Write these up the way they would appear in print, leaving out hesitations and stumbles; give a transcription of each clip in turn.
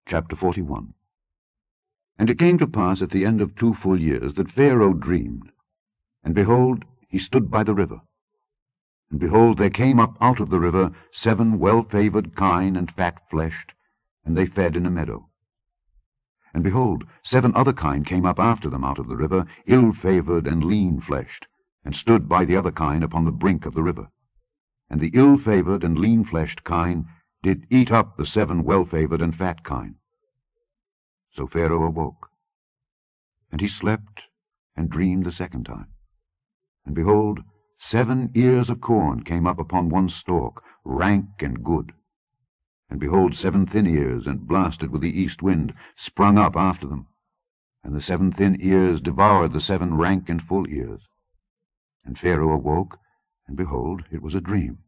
Chapter 41. And it came to pass at the end of 2 full years that Pharaoh dreamed. And behold, he stood by the river. And behold, there came up out of the river 7 well-favoured kine and fat-fleshed, and they fed in a meadow. And behold, 7 other kine came up after them out of the river, ill-favoured and lean-fleshed, and stood by the other kine upon the brink of the river. And the ill-favoured and lean-fleshed kine did eat up the 7 well-favoured and fat kine. So Pharaoh awoke, and he slept and dreamed the second time. And behold, 7 ears of corn came up upon one stalk, rank and good. And behold, 7 thin ears, and blasted with the east wind, sprung up after them. And the 7 thin ears devoured the 7 rank and full ears. And Pharaoh awoke, and behold, it was a dream.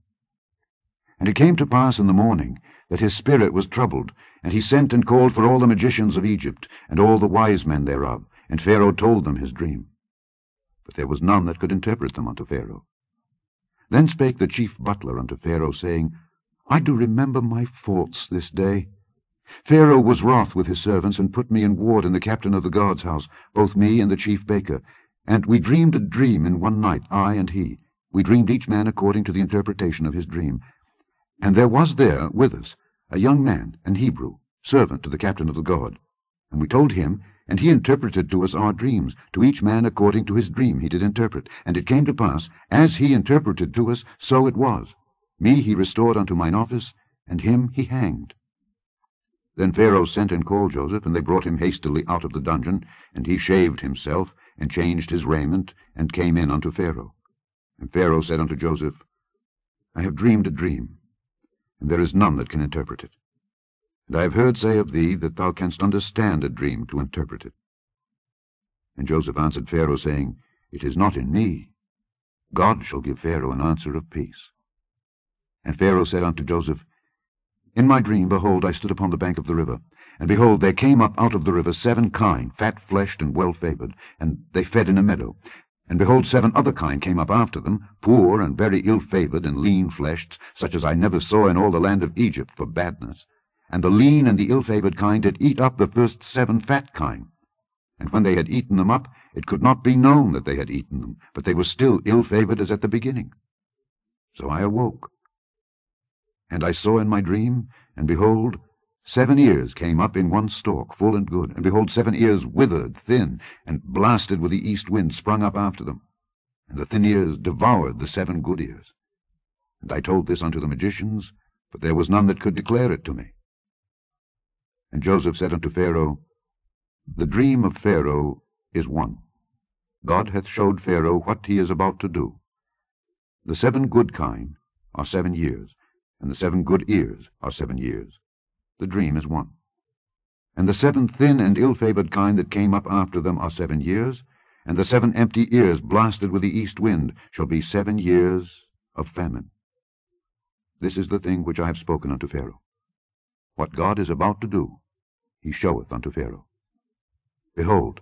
And it came to pass in the morning that his spirit was troubled, and he sent and called for all the magicians of Egypt, and all the wise men thereof, and Pharaoh told them his dream. But there was none that could interpret them unto Pharaoh. Then spake the chief butler unto Pharaoh, saying, I do remember my faults this day. Pharaoh was wroth with his servants, and put me in ward in the captain of the guard's house, both me and the chief baker. And we dreamed a dream in one night, I and he. We dreamed each man according to the interpretation of his dream. And there was there with us a young man, an Hebrew, servant to the captain of the guard. And we told him, and he interpreted to us our dreams, to each man according to his dream he did interpret. And it came to pass, as he interpreted to us, so it was. Me he restored unto mine office, and him he hanged. Then Pharaoh sent and called Joseph, and they brought him hastily out of the dungeon, and he shaved himself, and changed his raiment, and came in unto Pharaoh. And Pharaoh said unto Joseph, I have dreamed a dream, and there is none that can interpret it. And I have heard say of thee that thou canst understand a dream to interpret it. And Joseph answered Pharaoh, saying, It is not in me. God shall give Pharaoh an answer of peace. And Pharaoh said unto Joseph, In my dream, behold, I stood upon the bank of the river, and behold, there came up out of the river 7 kine, fat-fleshed and well-favoured, and they fed in a meadow. And behold, 7 other kine came up after them, poor and very ill-favoured and lean-fleshed, such as I never saw in all the land of Egypt for badness. And the lean and the ill-favoured kine did eat up the first 7 fat kine. And when they had eaten them up, it could not be known that they had eaten them, but they were still ill-favoured as at the beginning. So I awoke. And I saw in my dream, and behold, 7 ears came up in one stalk, full and good, and behold, 7 ears withered, thin, and blasted with the east wind sprung up after them. And the thin ears devoured the 7 good ears. And I told this unto the magicians, but there was none that could declare it to me. And Joseph said unto Pharaoh, The dream of Pharaoh is one. God hath showed Pharaoh what he is about to do. The 7 good kine are 7 years, and the 7 good ears are 7 years. The dream is one. And the 7 thin and ill-favoured kine that came up after them are 7 years, and the 7 empty ears blasted with the east wind shall be 7 years of famine. This is the thing which I have spoken unto Pharaoh. What God is about to do, he showeth unto Pharaoh. Behold,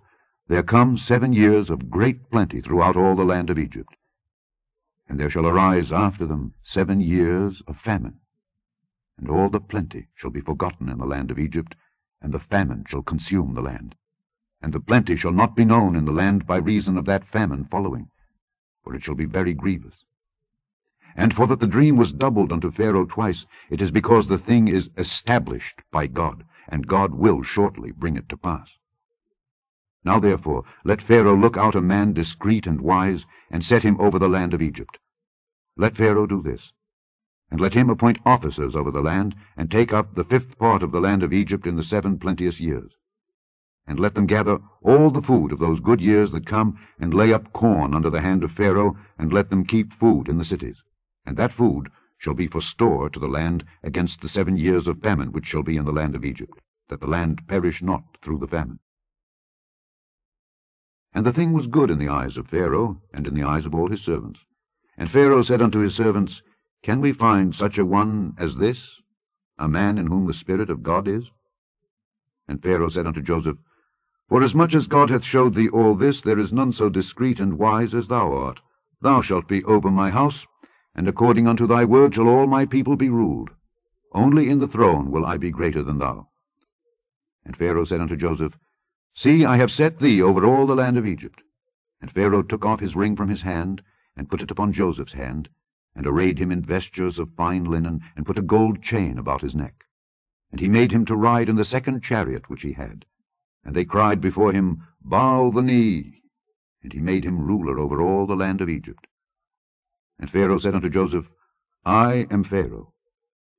there come 7 years of great plenty throughout all the land of Egypt. And there shall arise after them 7 years of famine. And all the plenty shall be forgotten in the land of Egypt, and the famine shall consume the land. And the plenty shall not be known in the land by reason of that famine following, for it shall be very grievous. And for that the dream was doubled unto Pharaoh twice, it is because the thing is established by God, and God will shortly bring it to pass. Now therefore let Pharaoh look out a man discreet and wise, and set him over the land of Egypt. Let Pharaoh do this, and let him appoint officers over the land, and take up the 5th part of the land of Egypt in the 7 plenteous years. And let them gather all the food of those good years that come, and lay up corn under the hand of Pharaoh, and let them keep food in the cities. And that food shall be for store to the land against the 7 years of famine which shall be in the land of Egypt, that the land perish not through the famine. And the thing was good in the eyes of Pharaoh, and in the eyes of all his servants. And Pharaoh said unto his servants, Can we find such a one as this, a man in whom the Spirit of God is? And Pharaoh said unto Joseph, Forasmuch as God hath showed thee all this, there is none so discreet and wise as thou art. Thou shalt be over my house, and according unto thy word shall all my people be ruled. Only in the throne will I be greater than thou. And Pharaoh said unto Joseph, See, I have set thee over all the land of Egypt. And Pharaoh took off his ring from his hand, and put it upon Joseph's hand, and arrayed him in vestures of fine linen, and put a gold chain about his neck. And he made him to ride in the second chariot which he had. And they cried before him, Bow the knee. And he made him ruler over all the land of Egypt. And Pharaoh said unto Joseph, I am Pharaoh,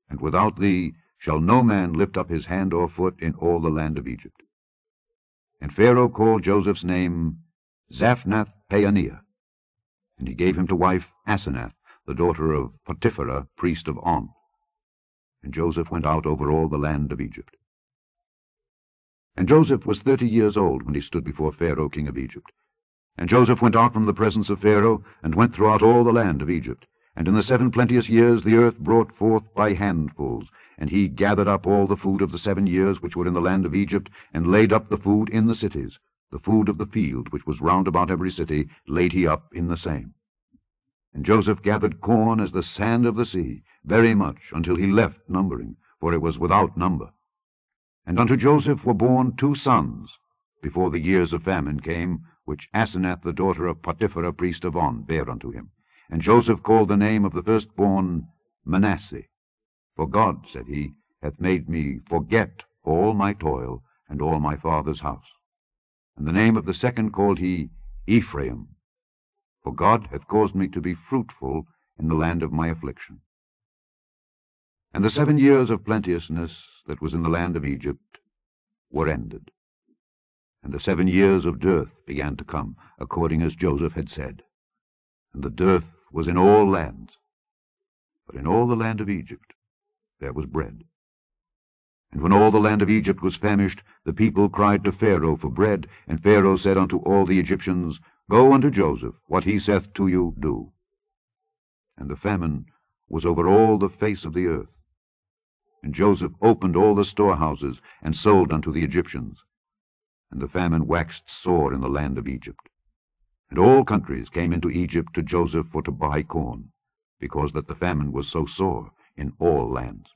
and without thee shall no man lift up his hand or foot in all the land of Egypt. And Pharaoh called Joseph's name Zaphnath-Paaneah, and he gave him to wife Asenath, the daughter of Potipherah, priest of On. And Joseph went out over all the land of Egypt. And Joseph was 30 years old when he stood before Pharaoh king of Egypt. And Joseph went out from the presence of Pharaoh, and went throughout all the land of Egypt. And in the 7 plenteous years the earth brought forth by handfuls, and he gathered up all the food of the 7 years which were in the land of Egypt, and laid up the food in the cities. The food of the field which was round about every city laid he up in the same. And Joseph gathered corn as the sand of the sea, very much, until he left numbering, for it was without number. And unto Joseph were born 2 sons, before the years of famine came, which Asenath the daughter of Potipherah priest of On bare unto him. And Joseph called the name of the firstborn Manasseh. For God, said he, hath made me forget all my toil and all my father's house. And the name of the second called he Ephraim. For God hath caused me to be fruitful in the land of my affliction. And the 7 years of plenteousness that was in the land of Egypt were ended. And the 7 years of dearth began to come, according as Joseph had said. And the dearth was in all lands, but in all the land of Egypt there was bread. And when all the land of Egypt was famished, the people cried to Pharaoh for bread. And Pharaoh said unto all the Egyptians, Go unto Joseph, what he saith to you, do. And the famine was over all the face of the earth. And Joseph opened all the storehouses, and sold unto the Egyptians. And the famine waxed sore in the land of Egypt. And all countries came into Egypt to Joseph for to buy corn, because that the famine was so sore in all lands.